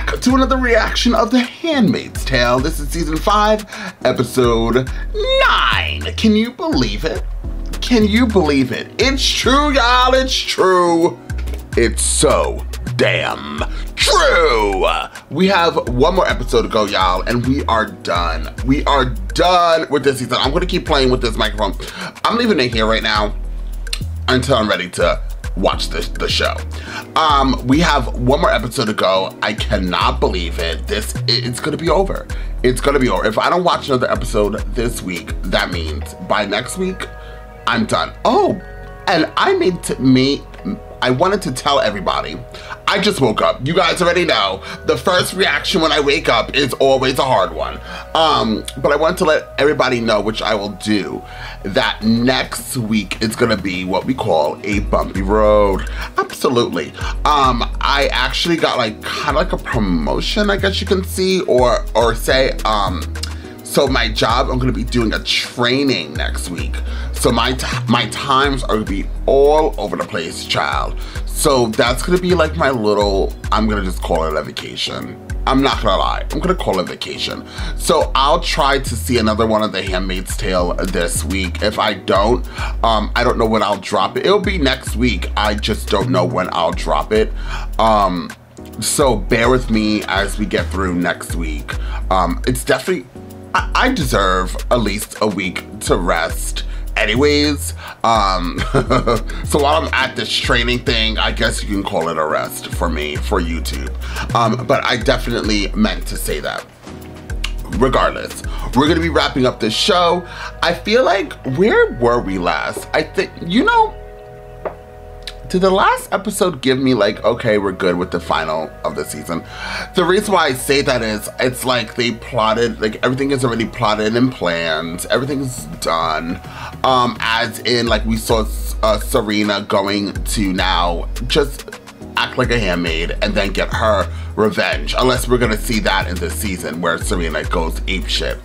back to another reaction of The Handmaid's Tale. This is season 5, episode 9. Can you believe it? Can you believe it? It's true, y'all, it's true. It's so damn true. We have one more episode to go, y'all, and we are done. We are done with this season. I'm gonna keep playing with this microphone. I'm leaving it here right now until I'm ready to watch the show. We have one more episode to go. I cannot believe it. It's gonna be over. It's gonna be over. If I don't watch another episode this week, that means by next week, I'm done. Oh, and I wanted to tell everybody, I just woke up. You guys already know, the first reaction when I wake up is always a hard one. But I want to let everybody know, which I will do, that next week is gonna be what we call a bumpy road. Absolutely. I actually got like kind of like a promotion, I guess you can see, or say, so my job, I'm gonna be doing a training next week. So my times are gonna be all over the place, child. So that's gonna be like my little, I'm gonna just call it a vacation. I'm not gonna lie, I'm gonna call it vacation. So I'll try to see another one of The Handmaid's Tale this week. If I don't know when I'll drop it. It'll be next week, I just don't know when I'll drop it. So bear with me as we get through next week. It's definitely, I deserve at least a week to rest anyways. So while I'm at this training thing, I guess you can call it a rest for me, for YouTube. But I definitely meant to say that. Regardless, we're gonna be wrapping up this show. I feel like, where were we last? I think, you know, did the last episode give me like, okay, we're good with the final of the season? The reason why I say that is, it's like they plotted, like everything is already plotted and planned, everything's done. As in, like, we saw Serena going to now just act like a handmaid and then get her revenge, unless we're gonna see that in this season where Serena goes apeshit.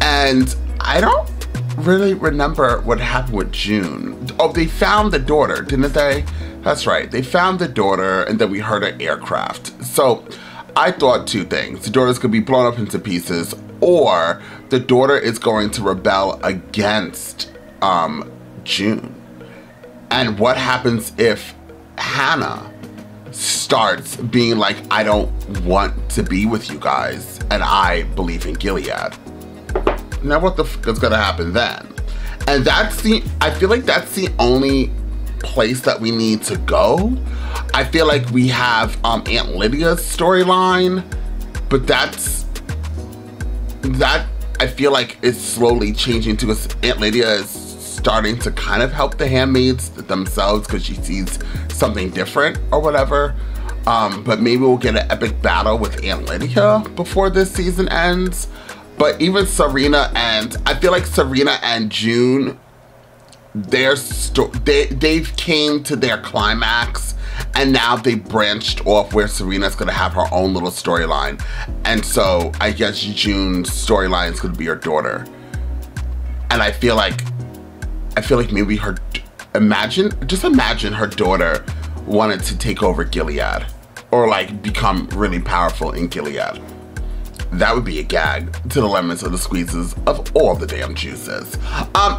And I don't really remember what happened with June. Oh, they found the daughter, didn't they? That's right, they found the daughter and then we heard an aircraft. So I thought two things. The daughter's gonna be blown up into pieces, or the daughter is going to rebel against June. And what happens if Hannah starts being like, I don't want to be with you guys and I believe in Gilead? Now what the fuck is gonna happen then? And I feel like that's the only place that we need to go. I feel like we have Aunt Lydia's storyline, but that I feel like is slowly changing to, Aunt Lydia is starting to kind of help the handmaids themselves because she sees something different or whatever. But maybe we'll get an epic battle with Aunt Lydia before this season ends. But even Serena and, I feel like Serena and June, they've came to their climax, and now they branched off where Serena's gonna have her own little storyline. And so I guess June's storyline is gonna be her daughter. And I feel like maybe just imagine her daughter wanted to take over Gilead, or like become really powerful in Gilead. That would be a gag to the lemons or the squeezes of all the damn juices.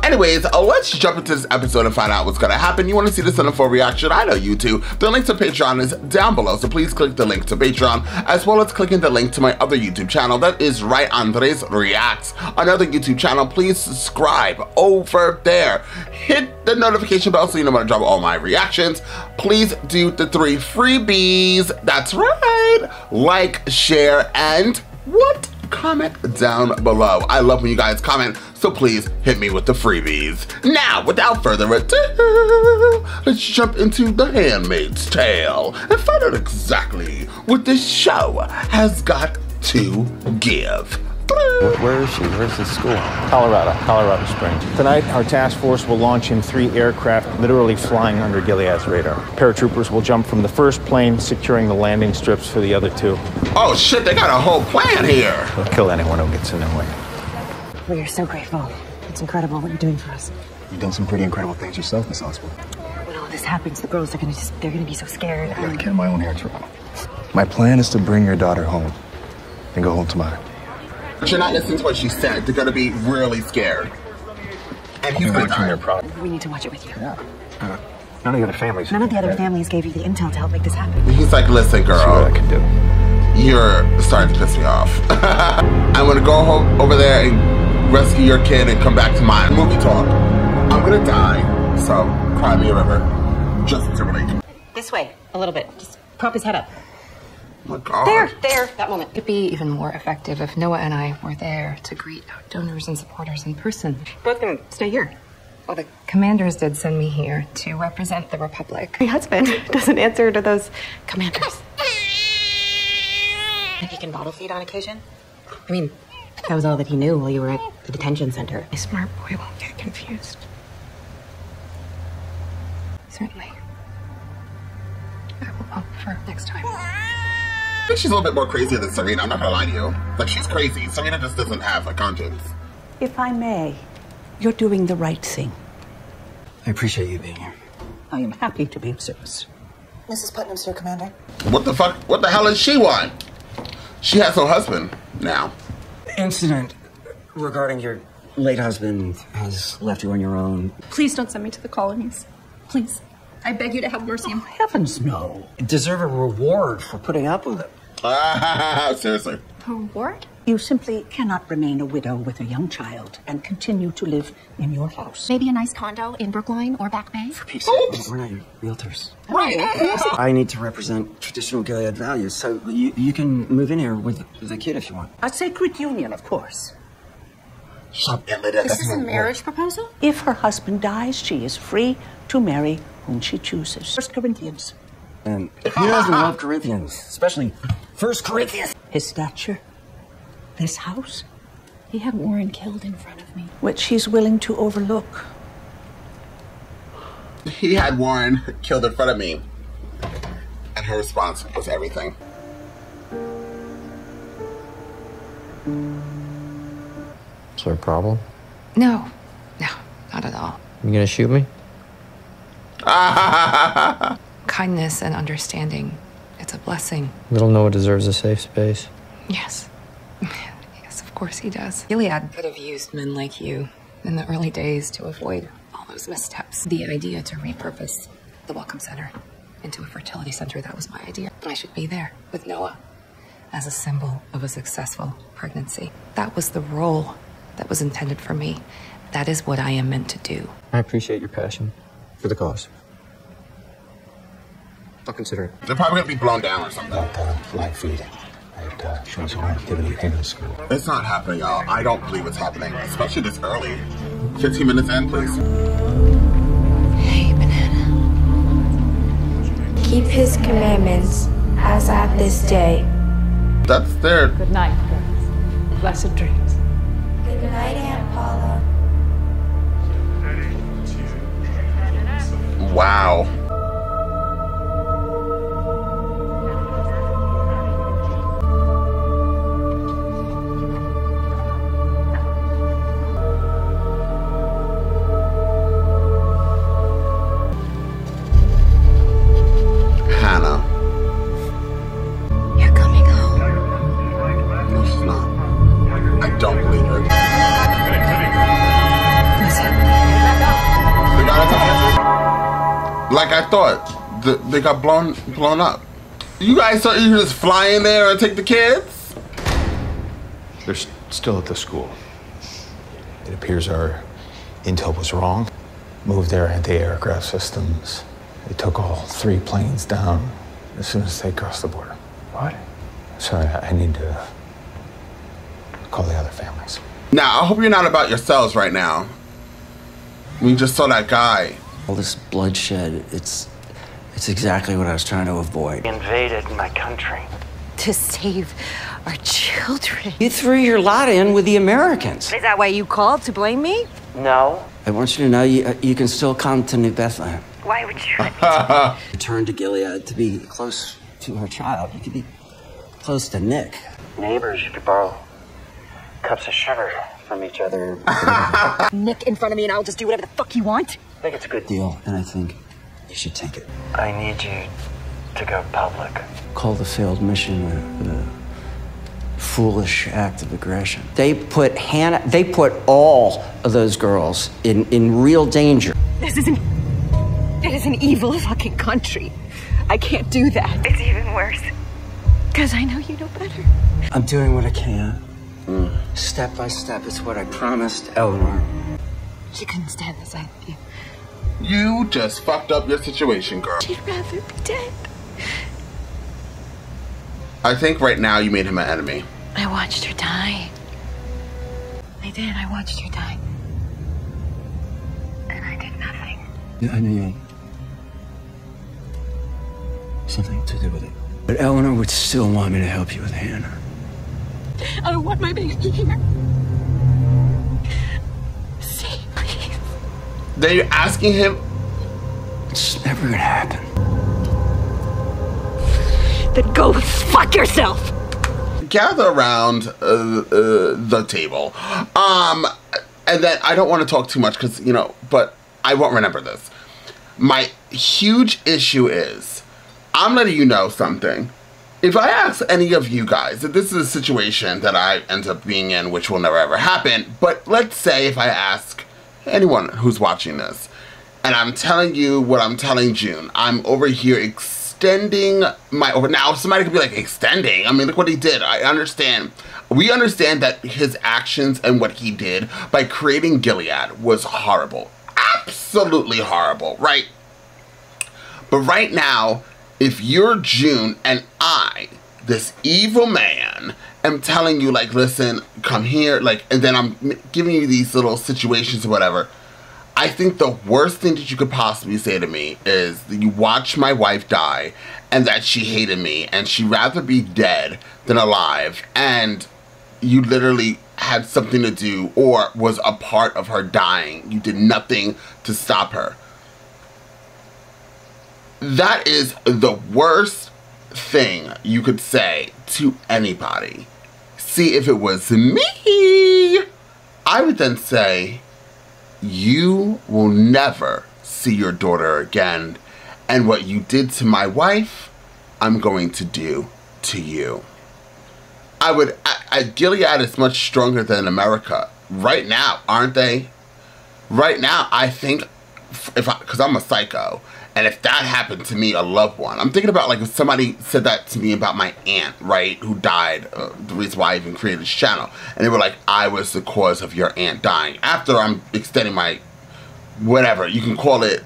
Anyways, let's jump into this episode and find out what's gonna happen. You wanna see this in a full reaction? I know you do. The link to Patreon is down below, so please click the link to Patreon, as well as clicking the link to my other YouTube channel. That is right, Andres Reacts. Another YouTube channel, please subscribe over there. Hit the notification bell so you know when I drop all my reactions. Please do the 3 freebies. That's right. Like, share, and comment down below. I love when you guys comment, so please hit me with the freebies. Now, without further ado, let's jump into The Handmaid's Tale and find out exactly what this show has got to give. Where is she? Where's the school? Colorado Springs. Tonight, our task force will launch in 3 aircraft, literally flying under Gilead's radar. Paratroopers will jump from the first plane, securing the landing strips for the other 2. Oh shit, they got a whole plan here. We'll kill anyone who gets in their way. We are so grateful. It's incredible what you're doing for us. You've done some pretty incredible things yourself, Miss Oswald. When all this happens, the girls are they're gonna be so scared. I got a cat in my own hair, too. My plan is to bring your daughter home and go home tomorrow. But you're not listening to what she said. They're gonna be really scared. And he's gonna die. We need to watch it with you. Yeah. None of the other families. None of the other families gave you the intel to help make this happen. He's like, listen, girl. See what I can do. You're starting to piss me off. I'm gonna go home over there and rescue your kid and come back to my movie talk. I'm gonna die, so cry me a river. Justin Timberlake. This way, a little bit. Just prop his head up. Oh my God. There, that moment. It'd be even more effective if Noah and I were there to greet our donors and supporters in person. Both gonna stay here. Well, the commanders did send me here to represent the Republic. My husband doesn't answer to those commanders. He can bottle feed on occasion. I mean, that was all that he knew while you were at the detention center. A smart boy won't get confused. Certainly. I will hope for next time. I think she's a little bit more crazy than Serena. I'm not gonna lie to you. Like, she's crazy. Serena just doesn't have a conscience. If I may, you're doing the right thing. I appreciate you being here. I am happy to be of service. Mrs. Putnam, sir, Commander. What the fuck? What the hell does she want? She has no husband now. Incident regarding your late husband has left you on your own. Please don't send me to the colonies. Please. I beg you to have mercy. Oh, heavens, no. You deserve a reward for putting up with it. Seriously. A reward? You simply cannot remain a widow with a young child and continue to live in your house. Maybe a nice condo in Brookline or Back Bay? For peace sake, we're not your realtors. Right. I need to represent traditional Gilead values, so you can move in here with the kid if you want. A sacred union, of course. Shut up, Lydia. Is this a marriage proposal? If her husband dies, she is free to marry whom she chooses. 1 Corinthians. And who doesn't love Corinthians, especially 1 Corinthians? His stature, this house, He had Warren killed in front of me. which he's willing to overlook. He had Warren killed in front of me. And her response was everything. Is there a problem? No, not at all. You gonna shoot me? Kindness and understanding, it's a blessing. Little Noah deserves a safe space. Yes. Yes, of course he does. Gilead could have used men like you in the early days to avoid all those missteps. The idea to repurpose the Welcome Center into a fertility center, that was my idea. I should be there with Noah as a symbol of a successful pregnancy. That was the role that was intended for me. That is what I am meant to do. I appreciate your passion for the cause. I'll consider it. They're probably gonna be blown down or something. Flag feed. I'd show some activity in the school. It's not happening, y'all. I don't believe it's happening, especially this early. 15 minutes in, please. Hey, Banana. Keep his commandments as at this day. That's their... Good night, friends. Blessed dreams. Good night, Aunt Paula. Wow. Hannah. You're coming home. No, she's not. I don't believe her. They got attacked. Like I thought, they got blown up. You guys thought you could just fly in there and take the kids? They're still at the school. It appears our intel was wrong. Moved their anti-aircraft systems. They took all 3 planes down as soon as they crossed the border. What? Sorry, I need to call the other families. Now, I hope you're not about yourselves right now. We just saw that guy. All this bloodshed, it's exactly what I was trying to avoid. Invaded my country. To save our children. You threw your lot in with the Americans. Is that why you called, to blame me? No. I want you to know you can still come to New Bethlehem. Why would you? Return to Gilead to be close to her child. You could be close to Nick. Neighbors, you could borrow cups of sugar from each other. Nick in front of me and I'll just do whatever the fuck you want? I think it's a good Deal, and I think you should take it. I need you to go public. Call the failed mission a foolish act of aggression. They put all of those girls in real danger. It is an evil fucking country. I can't do that. It's even worse. Because I know you know better. I'm doing what I can. Step by step. It's what I promised Eleanor. She couldn't stand the sight of you. You just fucked up your situation, girl. She'd rather be dead. I think right now you made him an enemy. I watched her die. I did. I watched her die. And I did nothing. Yeah, I know you had something to do with it. But Eleanor would still want me to help you with Hannah. I don't want my baby here. Stay, please. Then you're asking him? It's never gonna happen. Then go fuck yourself. Gather around the table. And then I don't want to talk too much because, you know, but I won't remember this. My huge issue is, I'm letting you know something. If I ask any of you guys, if this is a situation that I end up being in, which will never ever happen, but let's say if I ask anyone who's watching this, and I'm telling you what I'm telling June, I'm over here extending my, now somebody could be like, extending? I mean, look what he did. I understand. We understand that his actions and what he did by creating Gilead was horrible. Absolutely horrible, right? But right now, if you're June and I, this evil man, am telling you, like, listen, come here, like, and then I'm giving you these little situations or whatever, I think the worst thing that you could possibly say to me is that you watched my wife die and that she hated me and she'd rather be dead than alive, and you literally had something to do or was a part of her dying. You did nothing to stop her. That is the worst thing you could say to anybody. See, if it was me, I would then say, you will never see your daughter again, and what you did to my wife, I'm going to do to you. Gilead is much stronger than America right now, aren't they? Right now, I think, because I'm a psycho, and if that happened to me, a loved one, I'm thinking about, like, if somebody said that to me about my aunt, right, who died, the reason why I even created this channel, and they were like, I was the cause of your aunt dying. After I'm extending my, whatever, you can call it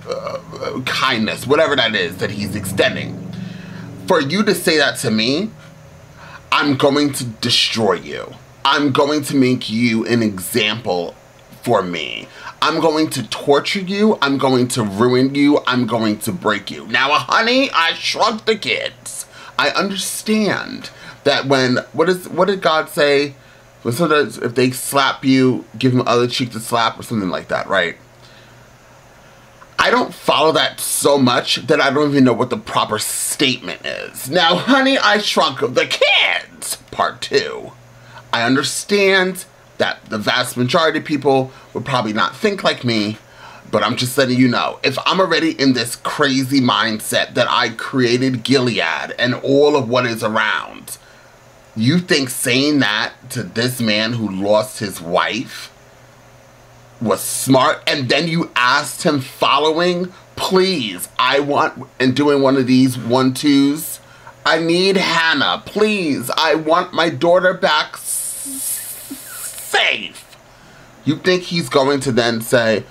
kindness, whatever that is that he's extending. For you to say that to me, I'm going to destroy you. I'm going to make you an example for me. I'm going to torture you. I'm going to ruin you. I'm going to break you. Now, honey, I shrunk the kids. I understand that when, what did God say? Sometimes if they slap you, give them the other cheek to slap or something like that, right? I don't follow that so much that I don't even know what the proper statement is. Now, honey, I shrunk the kids, part 2. I understand that the vast majority of people would probably not think like me, but I'm just letting you know, if I'm already in this crazy mindset that I created Gilead and all of what is around, you think saying that to this man who lost his wife was smart, and then you asked him following, please, I want, and doing one of these 1-2s, I need Hannah, please, I want my daughter back safe. You think he's going to then say,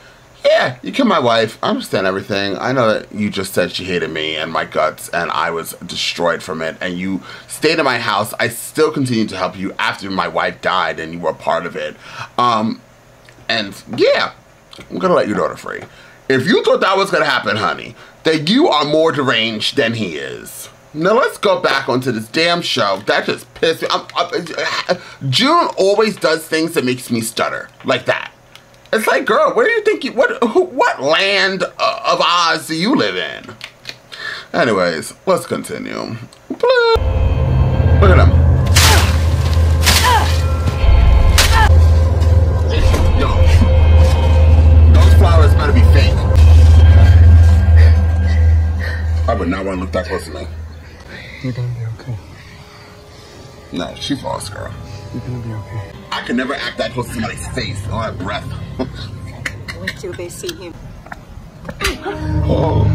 yeah, you killed my wife, I understand everything, I know that you just said she hated me and my guts and I was destroyed from it, and you stayed in my house, I still continued to help you after my wife died and you were a part of it, and yeah, I'm gonna let your daughter free. If you thought that was gonna happen, honey, then you are more deranged than he is. Now let's go back onto this damn show. That just pissed me. June always does things that makes me stutter, like that. It's like, girl, where do you think you, what land of Oz do you live in? Anyways, let's continue. Look at him. Flowers better be fake. I would not want to look that close to me. You're gonna be okay. No, she's lost, girl. You're gonna be okay. I could never act that close to somebody's face. All that breath. Wait till they see him. Oh.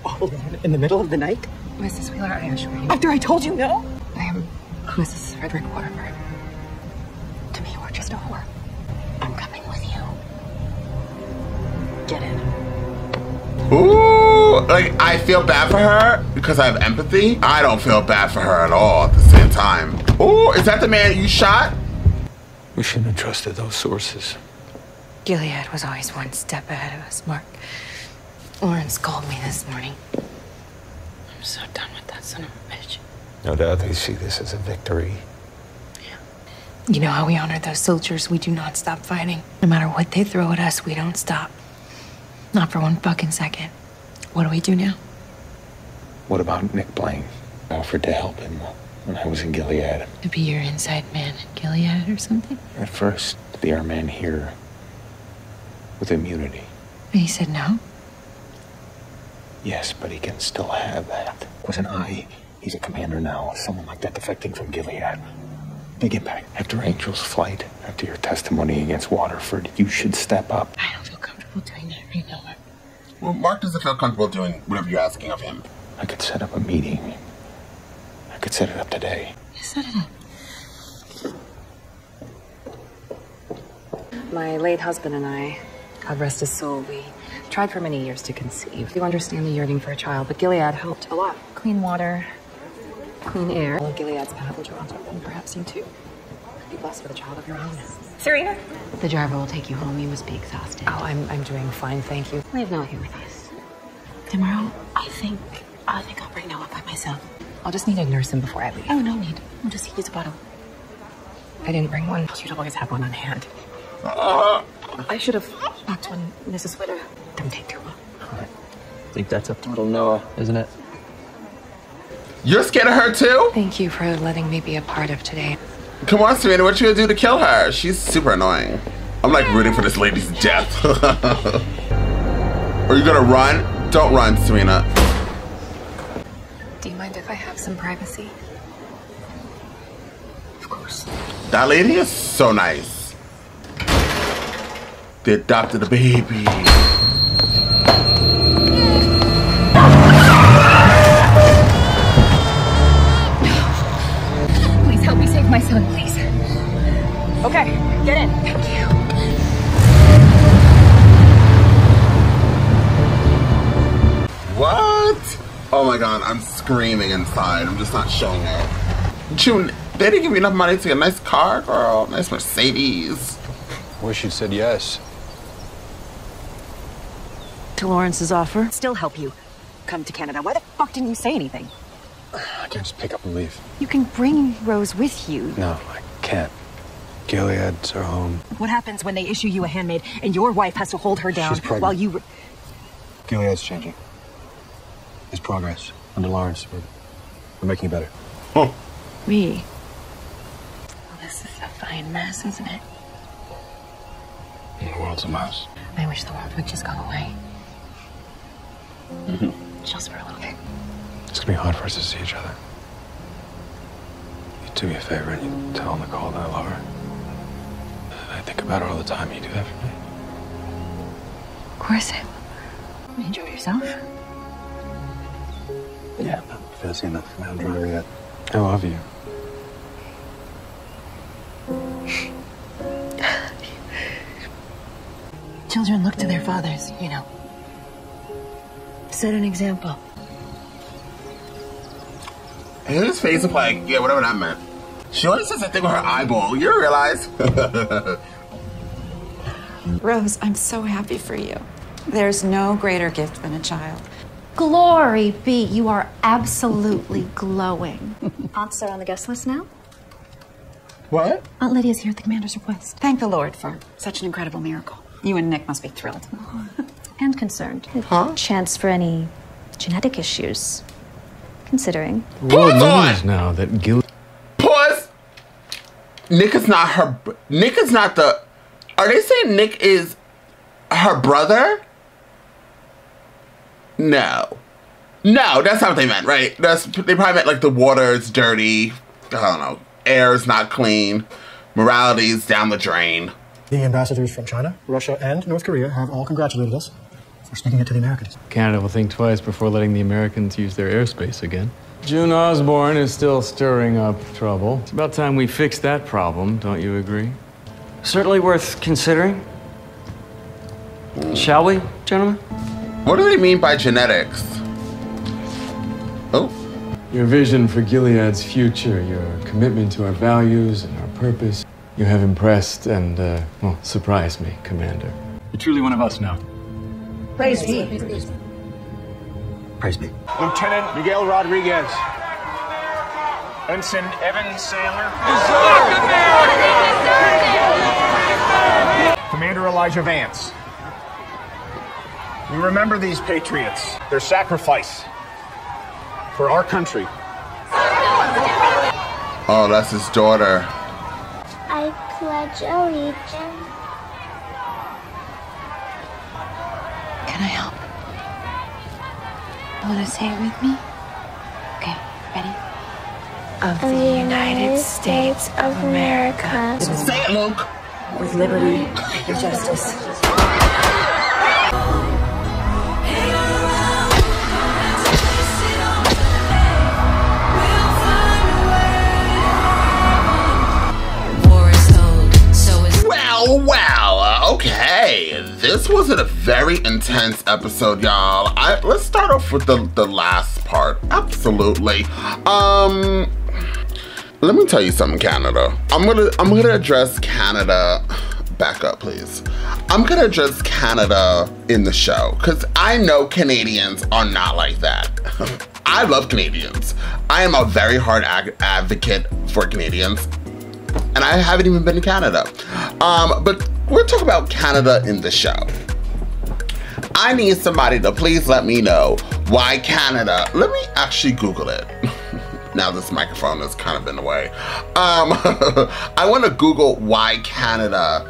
Oh, in the middle of the night? Mrs. Wheeler, I assure you. After I told you no? I am Mrs. Frederick Waterford. To me, you're just a whore. I'm coming with you. Get in. Ooh, like, I feel bad for her because I have empathy. I don't feel bad for her at all at the same time. Ooh, is that the man you shot? We shouldn't have trusted those sources. Gilead was always one step ahead of us, Mark. Lawrence called me this morning. I'm so done with that son of a bitch. No doubt they see this as a victory. You know how we honored those soldiers? We do not stop fighting. No matter what they throw at us, we don't stop. Not for one fucking second. What do we do now? What about Nick Blaine? I offered to help him when I was in Gilead. To be your inside man in Gilead or something? At first, to be our man here with immunity. And he said no? Yes, but he can still have that. Wasn't I? He's a commander now. Someone like that defecting from Gilead. Big impact. After Angel's flight, after your testimony against Waterford, you should step up. I don't feel comfortable doing that right now. Well, Mark doesn't feel comfortable doing whatever you're asking of him. I could set up a meeting. I could set it up today. You set it up. My late husband and I, God rest his soul, we tried for many years to conceive. You understand the yearning for a child, but Gilead helped a lot. Clean water, clean air. All of Gilead's path will draw to, and perhaps you too. Be blessed with a child of your own. Serena? The driver will take you home. You must be exhausted. Oh, I'm doing fine, thank you. Leave Noah here with us. Tomorrow, I think I'll bring Noah by myself. I'll just need to nurse him before I leave. Oh, no need. I'll just use a bottle. I didn't bring one. You'd always have one on hand. I should have packed one, Mrs. Witter. Don't take too long. I think that's up to little Noah, isn't it? You're scared of her too? Thank you for letting me be a part of today. Come on, Serena, what you gonna do to kill her? She's super annoying. I'm like rooting for this lady's death. Are you gonna run? Don't run, Serena. Do you mind if I have some privacy? Of course. That lady is so nice. They adopted a baby. Please help me save my son, please. Okay, get in. Thank you. What? Oh my god, I'm screaming inside. I'm just not showing it. June, they didn't give you enough money to get a nice car, girl. Nice Mercedes. Wish you'd said yes. To Lawrence's offer. Still help you come to Canada. Why the fuck didn't you say anything? I can't just pick up and leave. You can bring Rose with you. No, I can't. Gilead's our home. What happens when they issue you a handmaid and your wife has to hold her down She's pregnant. while you... Gilead's changing. There's progress. Under Lawrence, we're making it better. Huh. Me? Well, this is a fine mess, isn't it? The world's a mess. I wish the world would just go away. Just for a little bit. It's gonna be hard for us to see each other. You do me a favor and you tell Nicole that I love her. I think about her all the time. You do that for me? Of course I will. Enjoy yourself. Yeah, I'm not fancy enough for my own driver yet. I love you. Children look to their fathers, you know. Set an example. And his face is like, yeah, whatever that meant. She always says that thing with her eyeball. You realize? Rose, I'm so happy for you. There's no greater gift than a child. Glory be, you are absolutely glowing. Aunts are on the guest list now? What? Aunt Lydia's here at the commander's request. Thank the Lord for such an incredible miracle. You and Nick must be thrilled. And concerned. Huh? Chance for any genetic issues. Considering. The world knows now that Gilead... Pause! Nick is not her... Nick is not the... Are they saying Nick is her brother? No. No, that's not what they meant, right? They probably meant like the water is dirty. I don't know. Air is not clean. Morality is down the drain. The ambassadors from China, Russia, and North Korea have all congratulated us for sneaking it to the Americans. Canada will think twice before letting the Americans use their airspace again. June Osborne is still stirring up trouble. It's about time we fix that problem, don't you agree? Certainly worth considering. Shall we, gentlemen? What do they mean by genetics? Oh. Your vision for Gilead's future, your commitment to our values and our purpose, you have impressed and, well, surprised me, Commander. You're truly one of us now. Praise be. Praise be. Lieutenant Miguel Rodriguez. Ensign Evan Sandler. Commander Elijah Vance. We remember these patriots, their sacrifice for our country. Oh, that's his daughter. I pledge allegiance. Can I help? You want to say it with me? Okay, ready? Of the United States of America. Say it, Luke. With liberty and justice. Well, okay. This was a very intense episode, y'all. Let's start off with the last part. Absolutely. Let me tell you something, Canada. I'm gonna address Canada. Back up, please. I'm gonna address Canada in the show because I know Canadians are not like that. I love Canadians. I am a very hard advocate for Canadians. And I haven't even been to Canada. But we're talking about Canada in the show. I need somebody to please let me know why Canada, let me actually Google it. Now this microphone is kind of in the way. I want to Google why Canada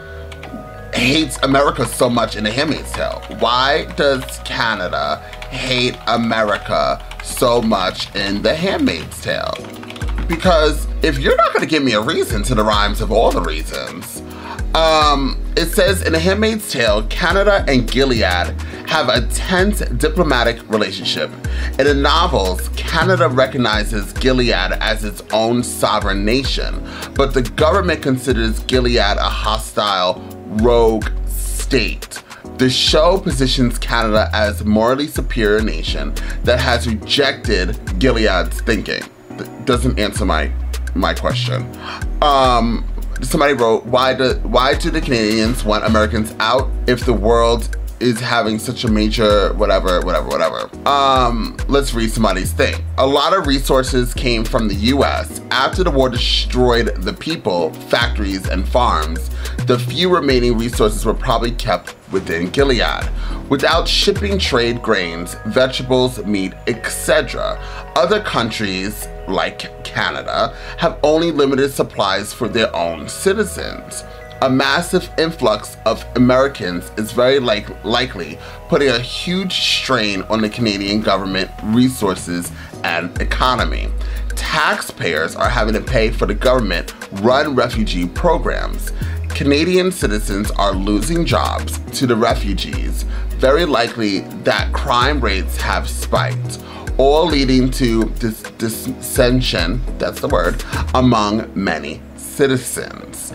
hates America so much in The Handmaid's Tale. Why does Canada hate America so much in The Handmaid's Tale? Because if you're not gonna give me a reason to the rhymes of all the reasons, it says in A Handmaid's Tale, Canada and Gilead have a tense diplomatic relationship. In the novels, Canada recognizes Gilead as its own sovereign nation, but the government considers Gilead a hostile rogue state. The show positions Canada as a morally superior nation that has rejected Gilead's thinking. Doesn't answer my question. Somebody wrote, why do the Canadians want Americans out if the world is having such a major whatever. Let's read somebody's thing. A lot of resources came from the US. After the war destroyed the people, factories, and farms, the few remaining resources were probably kept within Gilead. Without shipping trade grains, vegetables, meat, etc., other countries, like Canada, have only limited supplies for their own citizens. A massive influx of Americans is very likely putting a huge strain on the Canadian government resources and economy. Taxpayers are having to pay for the government-run refugee programs. Canadian citizens are losing jobs to the refugees. Very likely that crime rates have spiked, all leading to dissension, that's the word, among many citizens.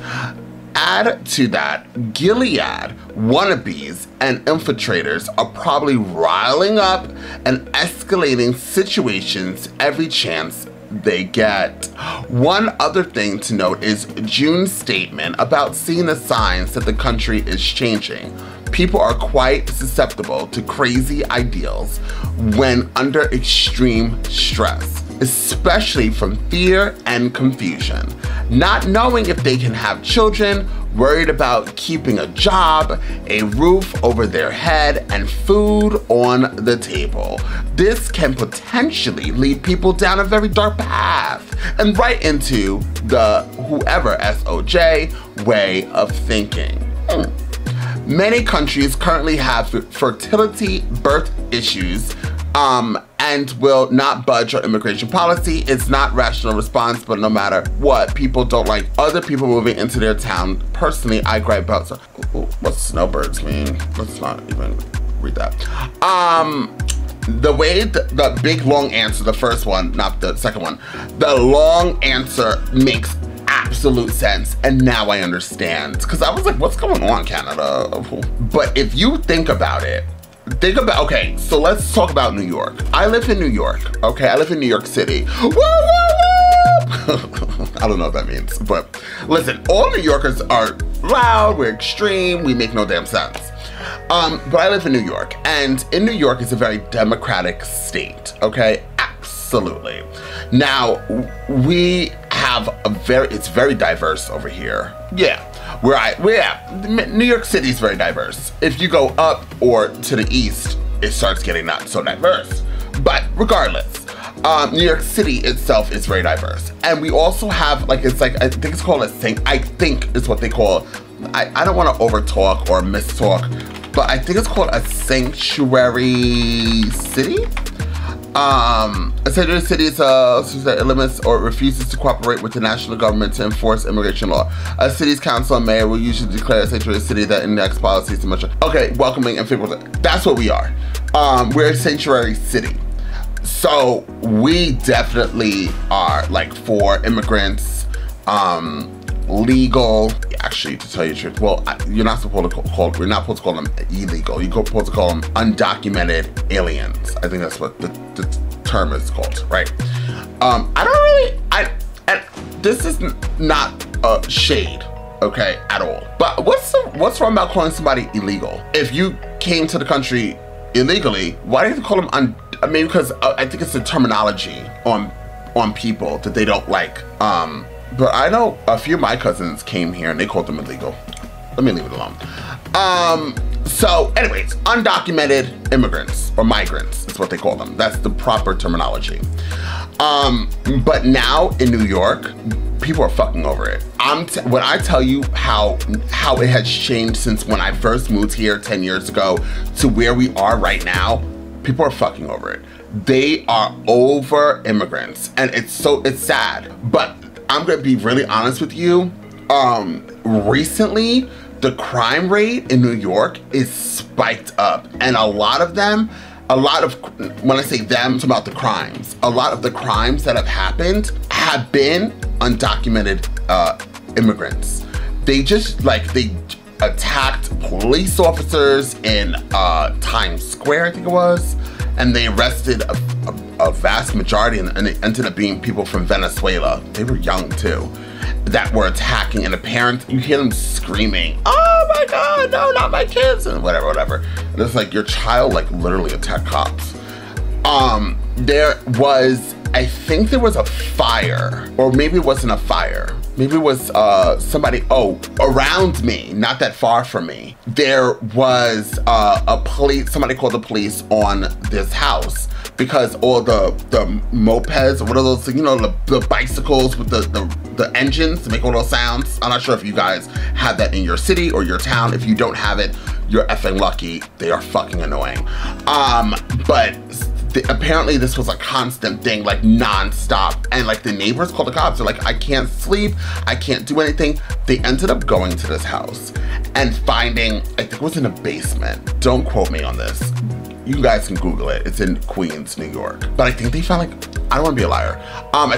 Add to that, Gilead wannabes and infiltrators are probably riling up and escalating situations every chance they get. One other thing to note is June's statement about seeing the signs that the country is changing. People are quite susceptible to crazy ideals when under extreme stress, especially from fear and confusion. Not knowing if they can have children, worried about keeping a job, a roof over their head, and food on the table. This can potentially lead people down a very dark path and right into the whoever SOJ way of thinking. Many countries currently have fertility, birth issues, and and will not budge on immigration policy. It's not rational response, but no matter what, people don't like other people moving into their town. Personally, I gripe about, so, what snowbirds mean? Let's not even read that. The way the big long answer, the first one, not the second one, the long answer makes absolute sense, and now I understand. Because I was like, what's going on, Canada? But if you think about it, okay, so let's talk about New York. I live in New York, okay? I live in New York City. Woo, woo, woo! I don't know what that means, but listen, all New Yorkers are loud, we're extreme, we make no damn sense. But I live in New York, and in New York is a very democratic state, okay? Absolutely. Now, we have it's very diverse over here. Yeah, New York City is very diverse. If you go up or to the east, it starts getting not so diverse. But regardless, New York City itself is very diverse. And we also have, like, it's like, I think it's called I think is what they call, I don't want to overtalk or mistalk, but I think it's called a sanctuary city. A sanctuary city is a city that limits or refuses to cooperate with the national government to enforce immigration law. A city's council and mayor will usually declare a sanctuary city that enacts policies to much. Okay, welcoming and favorable. That's what we are. We're a sanctuary city. So we definitely are like for immigrants, legal. Actually, to tell you the truth, well, you're not supposed to call. We're not supposed to call them illegal. You're supposed to call them undocumented aliens. I think that's what the term is called, right? This is not a shade, okay, at all. But what's wrong about calling somebody illegal? If you came to the country illegally, why do you call them I mean, because I think it's the terminology on people that they don't like. But I know a few of my cousins came here and they called them illegal. Let me leave it alone. So anyways, undocumented immigrants or migrants is what they call them. That's the proper terminology. But now in New York, people are fucking over it. When I tell you how it has changed since when I first moved here 10 years ago to where we are right now, people are fucking over it. They are over immigrants, and it's sad. But I'm gonna be really honest with you. Recently, the crime rate in New York is spiked up, and when I say them, it's about the crimes. A lot of the crimes that have happened have been undocumented immigrants. They attacked police officers in Times Square, I think it was, and they arrested a vast majority, and it ended up being people from Venezuela. They were young too, that were attacking, and the parents, you hear them screaming, "Oh my God, no, not my kids," and whatever. And it's like your child like literally attacked cops. I think there was a fire, or maybe it wasn't a fire. Maybe it was somebody, around me, not that far from me. There was somebody called the police on this house because all the mopeds, what are those, you know, the bicycles with the engines to make all those sounds. I'm not sure if you guys have that in your city or your town. If you don't have it, you're effing lucky. They are fucking annoying. But apparently this was a constant thing, like non-stop, and like the neighbors called the cops. They're like, I can't sleep, I can't do anything. They ended up going to this house and finding, I think it was in a basement, don't quote me on this, you guys can Google it, it's in Queens, New York, but I think they found like, I don't want to be a liar, I'm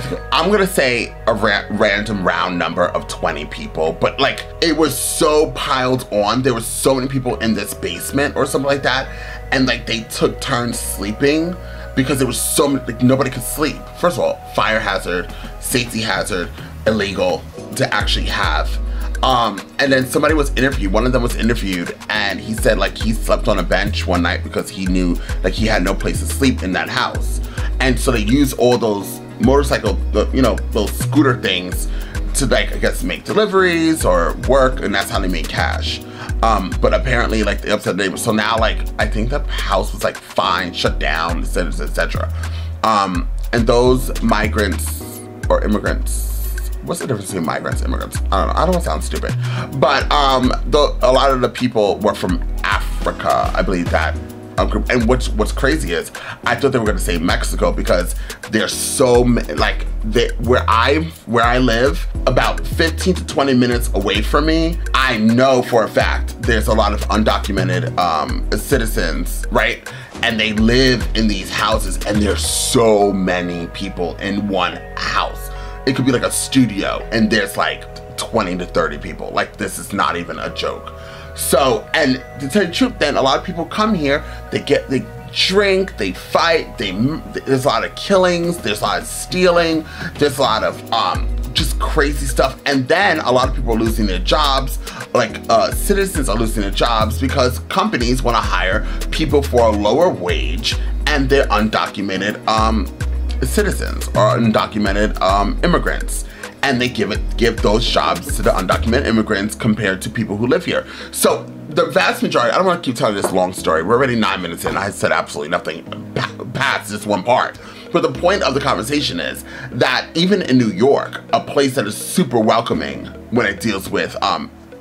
gonna say a random round number of 20 people, but like it was so piled on, there were so many people in this basement or something like that, and like they took turns sleeping because there was so many, like nobody could sleep. First of all, fire hazard, safety hazard, illegal to actually have. And then somebody was interviewed, one of them was interviewed, and he said like he slept on a bench one night because he knew like he had no place to sleep in that house. And so they used all those motorcycle, you know, those scooter things to like, I guess, make deliveries or work, and that's how they made cash. But apparently like they upset the neighbors. So now like, I think the house was like fine, shut down, etc. And those migrants or immigrants, what's the difference between migrants and immigrants? I don't know, I don't want to sound stupid. But a lot of the people were from Africa. I believe that And what's crazy is I thought they were gonna say Mexico because there's so like where I live, about 15 to 20 minutes away from me, I know for a fact there's a lot of undocumented citizens, right? And they live in these houses, and there's so many people in one house. It could be like a studio, and there's like 20 to 30 people. Like, this is not even a joke. So, and to tell you the truth, then a lot of people come here, they drink, they fight, there's a lot of killings, there's a lot of stealing, there's a lot of just crazy stuff. And then a lot of people are losing their jobs, like citizens are losing their jobs because companies want to hire people for a lower wage, and they're undocumented citizens or undocumented immigrants. And they give those jobs to the undocumented immigrants compared to people who live here. So the vast majority, I don't want to keep telling this long story. We're already 9 minutes in. I said absolutely nothing past this one part. But the point of the conversation is that even in New York, a place that is super welcoming when it deals with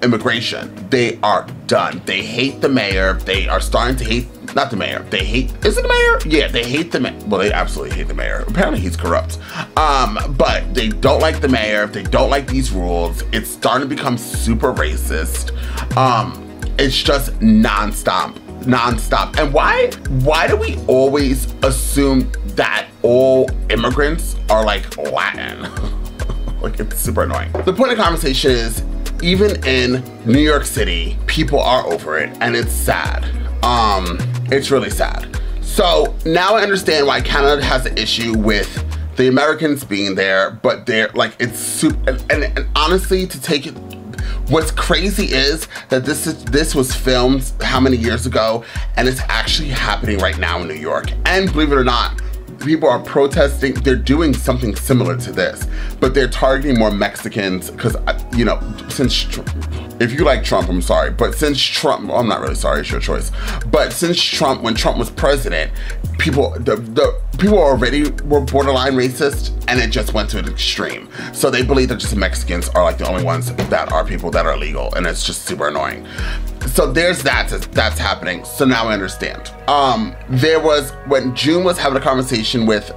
immigration, they are done. They hate the mayor. They are starting to hate, not the mayor, they hate, is it the mayor? Yeah, they hate the mayor. Well, they absolutely hate the mayor. Apparently he's corrupt. But they don't like the mayor. They don't like these rules. It's starting to become super racist. It's just nonstop. And why do we always assume that all immigrants are like Latin? Like, it's super annoying. The point of the conversation is, even in New York City, people are over it, and it's sad. It's really sad. So now I understand why Canada has an issue with the Americans being there, but they're like, it's super, and honestly, to take it, what's crazy is that this was filmed how many years ago, and it's actually happening right now in New York. And believe it or not, people are protesting. They're doing something similar to this, but they're targeting more Mexicans because, you know, if you like Trump, I'm sorry, but since Trump, well, I'm not really sorry, it's your choice. But since Trump, when Trump was president, people already were borderline racist, and it just went to an extreme. So they believe that just Mexicans are like the only ones that are people that are illegal, and it's just super annoying. So there's that's happening. So now I understand. There was, when June was having a conversation with,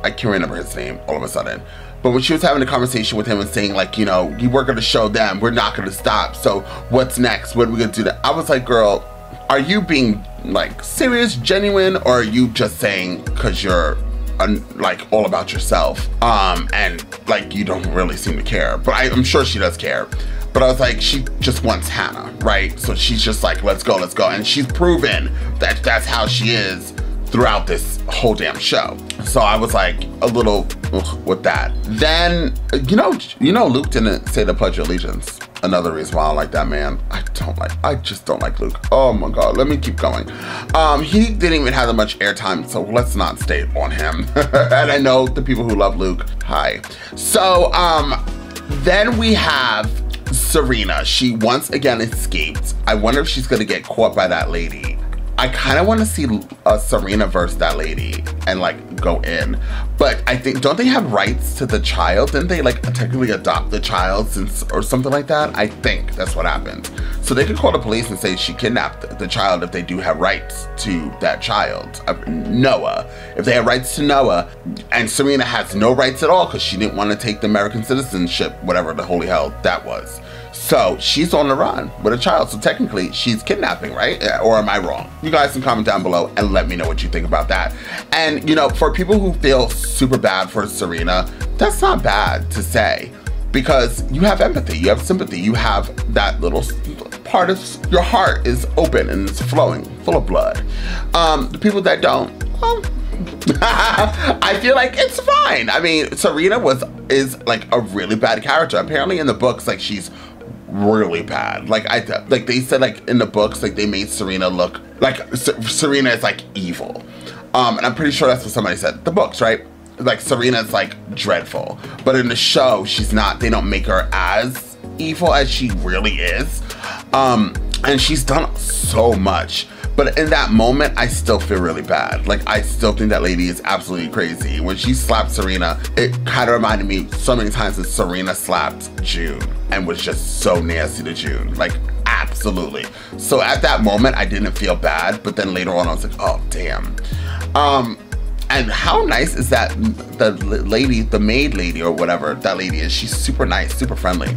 I can't remember his name all of a sudden, but when she was having a conversation with him and saying like, you know, you were gonna show them, we're not gonna stop. So what's next? What are we gonna do? I was like, girl, are you being like serious, genuine, or are you just saying because you're like all about yourself and like you don't really seem to care? But I'm sure she does care. But I was like, she just wants Hannah, right? So she's just like, let's go. And she's proven that that's how she is throughout this whole damn show. So I was like a little with that. Then, you know, Luke didn't say the Pledge of Allegiance. Another reason why I don't like that man. I just don't like Luke. Oh my God, let me keep going. He didn't even have that much airtime, so let's not stay on him. And I know the people who love Luke, hi. So, then we have Serena. She once again escaped. I wonder if she's gonna get caught by that lady. I kind of want to see Serena versus that lady and like go in. But I think, don't they have rights to the child? Didn't they like technically adopt the child or something like that? I think that's what happened. So they could call the police and say she kidnapped the child if they do have rights to that child. Noah. If they have rights to Noah, and Serena has no rights at all because she didn't want to take the American citizenship, whatever the holy hell that was. So she's on the run with a child. So technically she's kidnapping, right? Or am I wrong? You guys can comment down below and let me know what you think about that. And you know, for people who feel super bad for Serena, that's not bad to say, because you have empathy, you have sympathy, you have that little part of your heart is open and it's flowing, full of blood. The people that don't, well, I feel like it's fine. I mean, Serena is like a really bad character. Apparently in the books, like she's really bad. Like they said, like in the books, like they made Serena look like Serena is like evil. And I'm pretty sure that's what somebody said. The books, right? Like Serena's like dreadful, but in the show she's not. They don't make her as evil as she really is. And she's done so much. But in that moment, I still feel really bad. Like, I still think that lady is absolutely crazy. When she slapped Serena, it kind of reminded me so many times that Serena slapped June and was just so nasty to June. Like, Absolutely. So at that moment, I didn't feel bad, but then later on, I was like, oh, damn. And how nice is that the lady, the maid lady or whatever that lady is? She's super nice, super friendly.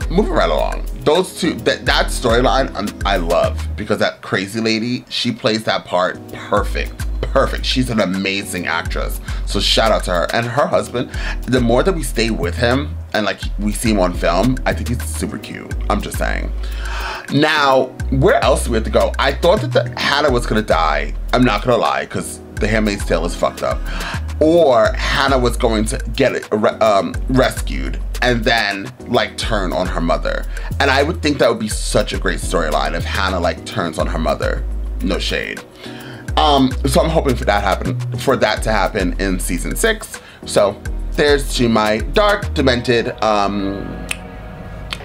Moving right along. Those two, that storyline I love, because that crazy lady, she plays that part perfect. Perfect. She's an amazing actress. So shout out to her. And her husband, the more that we stay with him and like we see him on film, I think he's super cute. I'm just saying. Now, where else do we have to go? I thought that Hannah was gonna die. I'm not gonna lie, because The Handmaid's Tale is fucked up. Or Hannah was going to get rescued and then like turn on her mother. And I would think that would be such a great storyline if Hannah like turns on her mother. No shade. So I'm hoping for that to happen in season 6. So there's to my dark, demented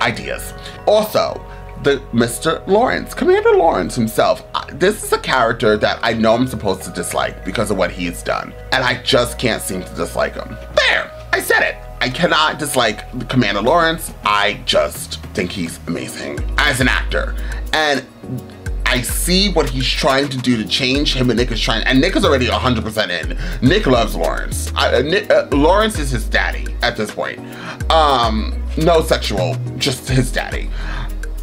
ideas. Also, the Mr. Lawrence, Commander Lawrence himself. This is a character that I know I'm supposed to dislike because of what he's done. And I just can't seem to dislike him. There, I said it. I cannot dislike Commander Lawrence. I just think he's amazing as an actor. And I see what he's trying to do to change him, and Nick is trying, and Nick is already 100% in. Nick loves Lawrence. Lawrence is his daddy at this point. No sexual, just his daddy.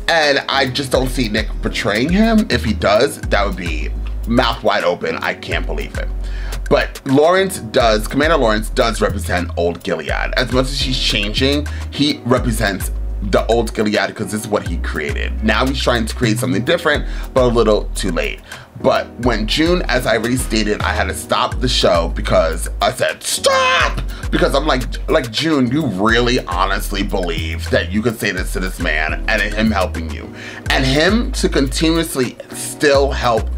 And I just don't see Nick betraying him. If he does, that would be mouth wide open. I can't believe it. But Commander Lawrence does represent old Gilead. As much as he's changing, he represents the old Gilead because this is what he created. Now he's trying to create something different, but a little too late. But when June, as I already stated, I had to stop the show because I said, stop! Because I'm like June, you really honestly believe that you could say this to this man and him helping you. And him to continuously still help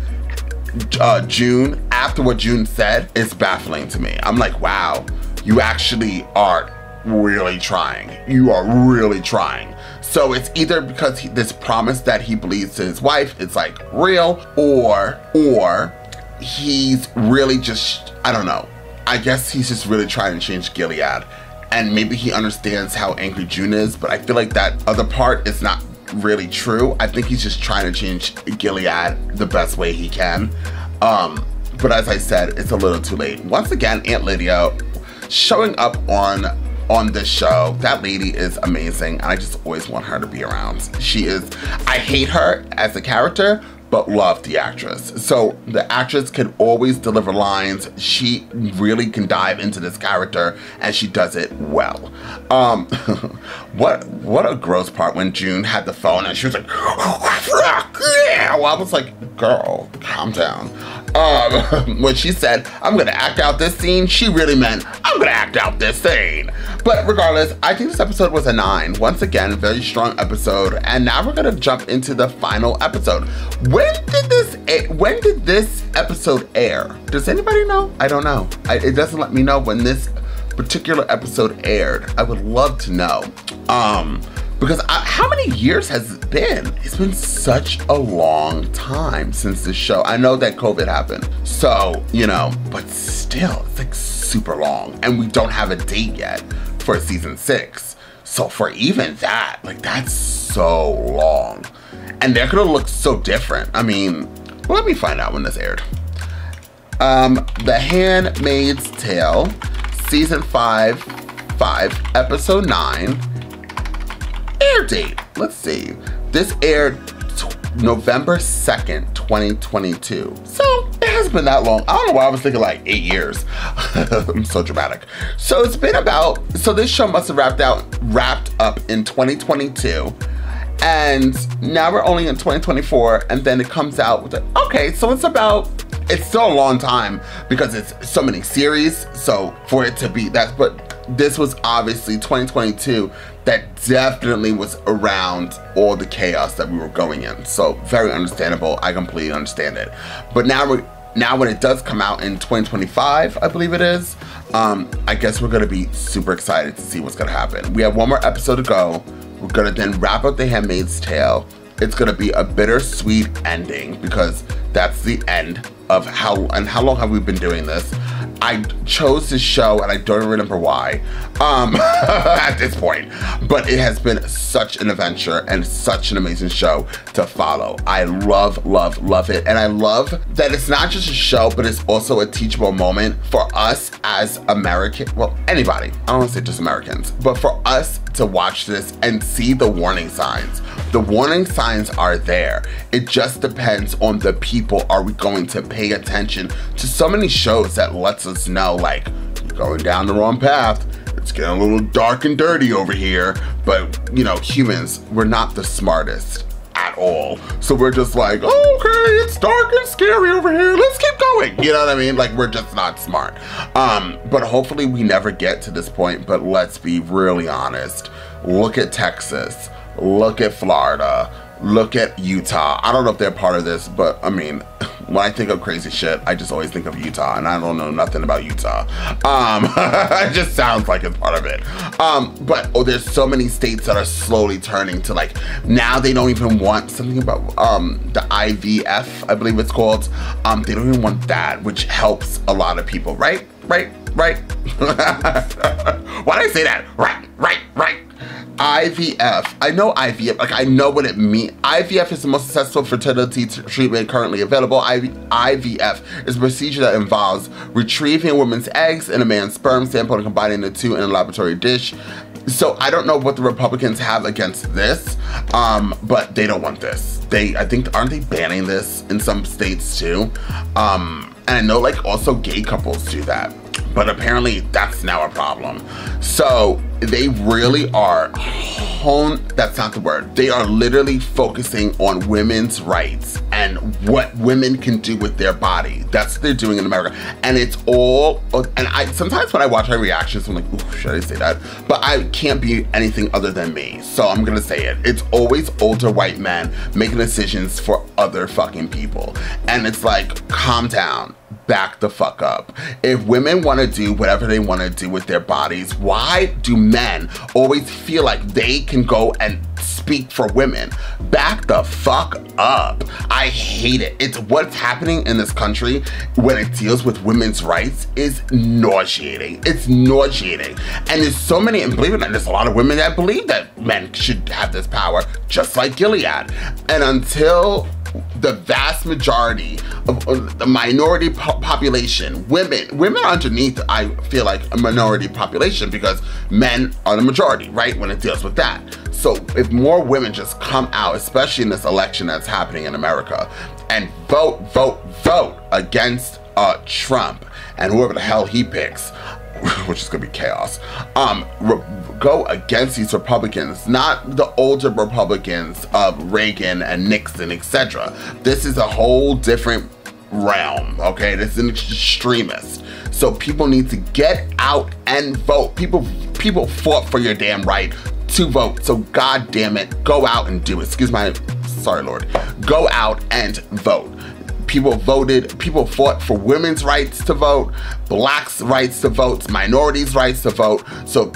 June after what June said is baffling to me. I'm like, wow, you actually are really trying. You are really trying. So it's either because this promise that he believes to his wife is like real, or he's really just, I don't know. I guess he's just really trying to change Gilead. And maybe he understands how angry June is, but I feel like that other part is not really true. I think he's just trying to change Gilead the best way he can. But as I said, it's a little too late. Once again, Aunt Lydia showing up on this show. That lady is amazing, and I just always want her to be around. She is, I hate her as a character, but love the actress. So the actress can always deliver lines. She really can dive into this character, and she does it well. What a gross part when June had the phone and she was like, yeah. Well, I was like, girl, calm down. When she said, I'm gonna act out this scene, she really meant, I'm gonna act out this scene. But regardless, I think this episode was a 9. Once again, very strong episode. And now we're gonna jump into the final episode. When did this episode air? Does anybody know? I don't know. It doesn't let me know when this particular episode aired. I would love to know. Because how many years has it been? It's been such a long time since this show. I know that COVID happened, so, you know, but still, it's like super long. And we don't have a date yet for season 6. So for even that, like that's so long. And they're gonna look so different. I mean, well, let me find out when this aired. The Handmaid's Tale, season 5, episode 9. Air date, let's see. This aired November 2nd, 2022. So it hasn't been that long. I don't know why I was thinking like 8 years. I'm so dramatic. So it's been about, so this show must have wrapped up in 2022. And now we're only in 2024, and then it comes out with okay, so it's still a long time because it's so many series. So for it to be that, but this was obviously 2022. That definitely was around all the chaos that we were going in. So very understandable. I completely understand it. But now when it does come out in 2025, I believe it is, I guess we're gonna be super excited to see what's gonna happen. We have one more episode to go. We're gonna then wrap up The Handmaid's Tale. It's gonna be a bittersweet ending because that's the end of how long have we been doing this? I chose this show and I don't remember why at this point, but it has been such an adventure and such an amazing show to follow. I love, love, love it. And I love that it's not just a show, but it's also a teachable moment for us as American, well, anybody, I don't want to say just Americans, but for us to watch this and see the warning signs. The warning signs are there. It just depends on the people. Are we going to pay attention to so many shows that lets us know, like, you're going down the wrong path. It's getting a little dark and dirty over here. But, you know, humans, we're not the smartest at all. So we're just like, okay, it's dark and scary over here. Let's keep going. You know what I mean? Like, we're just not smart. But hopefully we never get to this point. But let's be really honest. Look at Texas. Look at Florida. Look at Utah. I don't know if they're part of this, but I mean, when I think of crazy shit, I just always think of Utah, and I don't know nothing about Utah. It just sounds like it's part of it. But there's so many states that are slowly turning to, like, now they don't even want something about the IVF, I believe it's called. They don't even want that, which helps a lot of people, right? Why did I say that? Right. IVF, I know IVF, like I know what it means. IVF is the most successful fertility treatment currently available. IVF is a procedure that involves retrieving a woman's eggs and a man's sperm sample and combining the two in a laboratory dish. So I don't know what the Republicans have against this, but they don't want this. I think, aren't they banning this in some states too? And I know, like, also gay couples do that. But apparently that's now a problem. So they really are that's not the word. They are literally focusing on women's rights and what women can do with their body. That's what they're doing in America. And it's all, and sometimes when I watch my reactions, I'm like, ooh, should I say that? But I can't be anything other than me. So I'm gonna say it. It's always older white men making decisions for other fucking people. And it's like, calm down. Back the fuck up. If women want to do whatever they want to do with their bodies, why do men always feel like they can go and speak for women? Back the fuck up. I hate it. It's what's happening in this country when it deals with women's rights is nauseating. It's nauseating. And there's so many, and believe it or not, there's a lot of women that believe that men should have this power, just like Gilead. And until the vast majority of the minority population, women are underneath, I feel like, a minority population because men are the majority, right, when it deals with that. So if more women just come out, especially in this election that's happening in America, and vote against Trump and whoever the hell he picks, which is gonna be chaos, go against these Republicans, not the older Republicans of Reagan and Nixon, etc. This is a whole different realm, okay? This is an extremist. So people need to get out and vote. People fought for your damn right to vote. So God damn it, go out and do it. Excuse my, sorry Lord. Go out and vote. People voted, people fought for women's rights to vote, blacks' rights to vote, minorities' rights to vote. So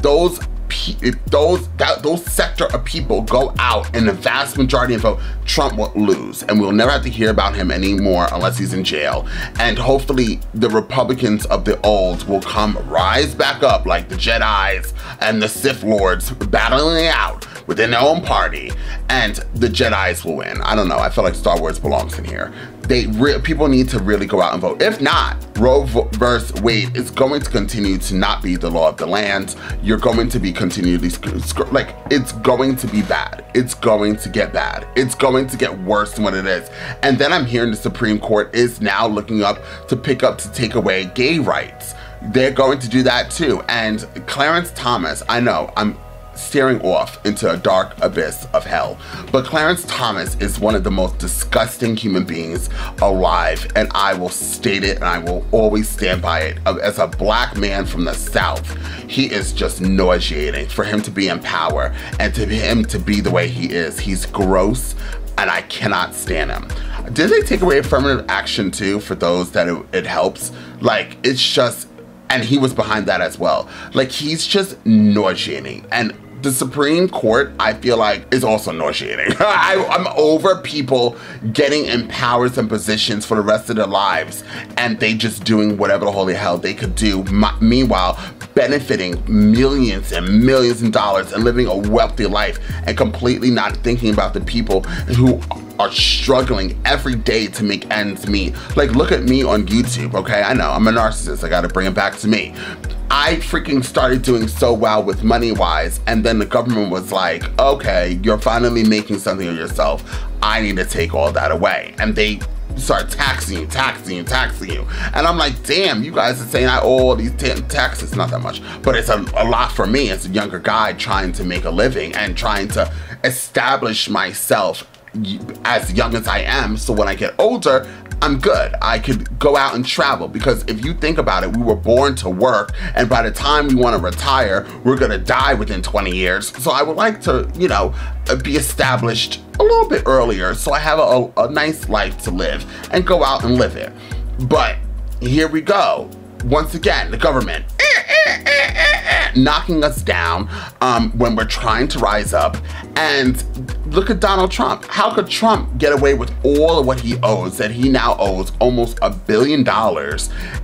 if those sector of people go out and the vast majority of vote, Trump will lose, and we'll never have to hear about him anymore unless he's in jail. And hopefully the Republicans of the old will rise back up like the Jedis and the Sith Lords battling it out within their own party, and the Jedis will win. I don't know, I feel like Star Wars belongs in here. People need to really go out and vote. If not, Roe versus Wade is going to continue to not be the law of the land. You're going to be continually, like, it's going to be bad. It's going to get bad. It's going to get worse than what it is. And then I'm hearing the Supreme Court is now looking up to take away gay rights. They're going to do that too. And Clarence Thomas, I know, I'm staring off into a dark abyss of hell, but Clarence Thomas is one of the most disgusting human beings alive, and I will state it and I will always stand by it. As a black man from the South, he is just nauseating. For him to be in power and to him to be the way he is, he's gross, and I cannot stand him. Did they take away affirmative action too for those that it helps? Like, it's just, and he was behind that as well. Like, he's just nauseating. And the Supreme Court, I feel like, is also nauseating. I'm over people getting in powers and positions for the rest of their lives, and they just doing whatever the holy hell they could do. Meanwhile, benefiting millions and millions of dollars and living a wealthy life, and completely not thinking about the people who are struggling every day to make ends meet. Like, look at me on YouTube, okay? I know, I'm a narcissist. I gotta bring it back to me. I freaking started doing so well with money-wise, and then the government was like, okay, you're finally making something of yourself. I need to take all that away. And they start taxing you. And I'm like, damn, you guys are saying I owe all these taxes. Not that much, but it's a lot for me as a younger guy trying to make a living and trying to establish myself as young as I am, so when I get older, I'm good. I could go out and travel, because if you think about it, we were born to work, and by the time we want to retire, we're gonna die within 20 years. So I would like to, you know, be established a little bit earlier, so I have a nice life to live and go out and live it. But here we go. Once again, the government knocking us down when we're trying to rise up. And look at Donald Trump. How could Trump get away with all of what he owes, that he now owes almost $1 billion?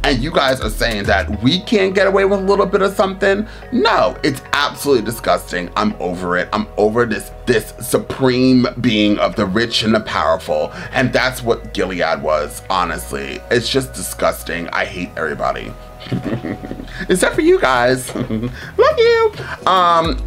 And you guys are saying that we can't get away with a little bit of something? No, it's absolutely disgusting. I'm over it. I'm over this supreme being of the rich and the powerful. And that's what Gilead was, honestly. It's just disgusting. I hate everybody. Except for you guys. Love you.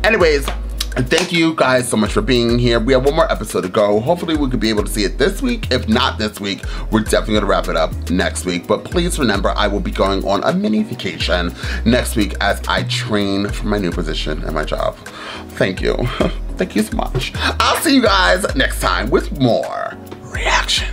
Anyways, thank you guys so much for being here. We have one more episode to go. Hopefully we could be able to see it this week. If not this week, we're definitely gonna wrap it up next week. But please remember, I will be going on a mini vacation next week as I train for my new position at my job. Thank you. Thank you so much. I'll see you guys next time with more reaction.